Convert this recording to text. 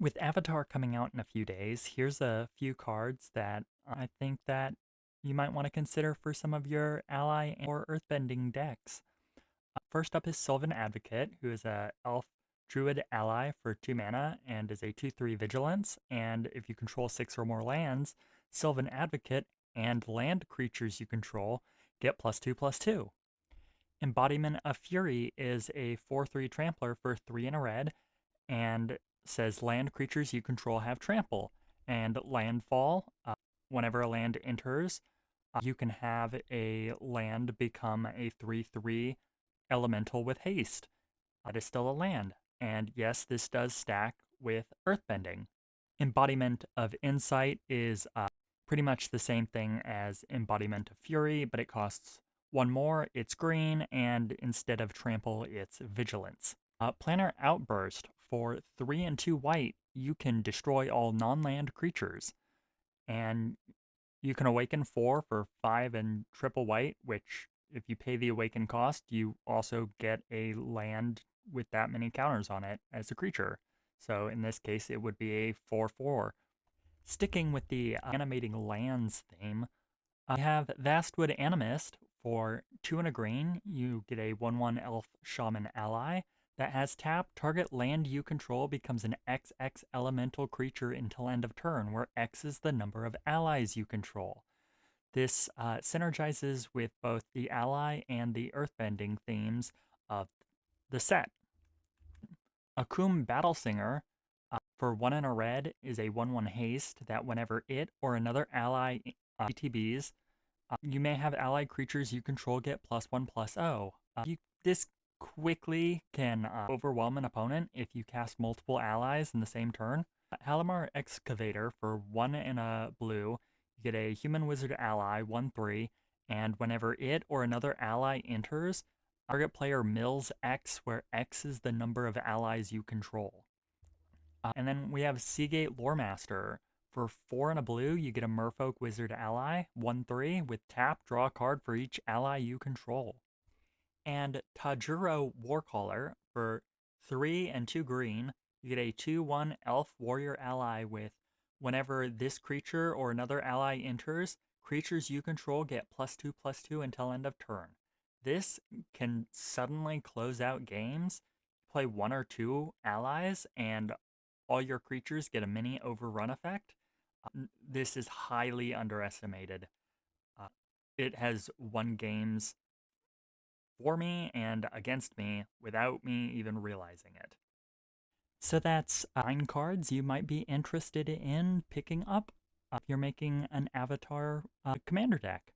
With Avatar coming out in a few days, here's a few cards that I think that you might want to consider for some of your ally or earthbending decks. First up is Sylvan Advocate, who is a elf druid ally for 2 mana and is a 2/3 vigilance. And if you control 6 or more lands, Sylvan Advocate and land creatures you control get +2/+2. Embodiment of Fury is a 4/3 trampler for 3 and a red, and says land creatures you control have trample. And landfall, whenever a land enters, you can have a land become a 3/3 elemental with haste. That is still a land. And yes, this does stack with earthbending. Embodiment of Insight is pretty much the same thing as Embodiment of Fury, but it costs one more, it's green, and instead of trample, it's vigilance. Planar Outburst, for 3 and 2 white, you can destroy all non-land creatures. And you can awaken 4 for 5 and triple white, which, if you pay the awaken cost, you also get a land with that many counters on it as a creature. So in this case, it would be a 4/4. Sticking with the animating lands theme, I have Vastwood Animist. For 2 and a green, you get a 1/1 elf shaman ally that has tap. Target land you control becomes an XX elemental creature until end of turn, where X is the number of allies you control. This synergizes with both the ally and the earthbending themes of the set. Akum Battlesinger, for 1 and a red, is a 1/1 haste that whenever it or another ally ETBs, you may have allied creatures you control get +1/+0. This quickly can overwhelm an opponent if you cast multiple allies in the same turn. Halimar Excavator, for 1 and a blue, you get a human wizard ally, 1/3, and whenever it or another ally enters, target player mills X, where X is the number of allies you control. And then we have Seagate Loremaster. For 4 and a blue, you get a Merfolk Wizard ally, 1/3, with tap, draw a card for each ally you control. And Tajuro Warcaller, for 3 and 2 green, you get a 2/1 Elf Warrior ally with whenever this creature or another ally enters, creatures you control get +2/+2 until end of turn. This can suddenly close out games. Play 1 or 2 allies, and all your creatures get a mini overrun effect. This is highly underestimated. Uh, it has won games for me and against me without me even realizing it. So that's 9 cards you might be interested in picking up if you're making an Avatar commander deck.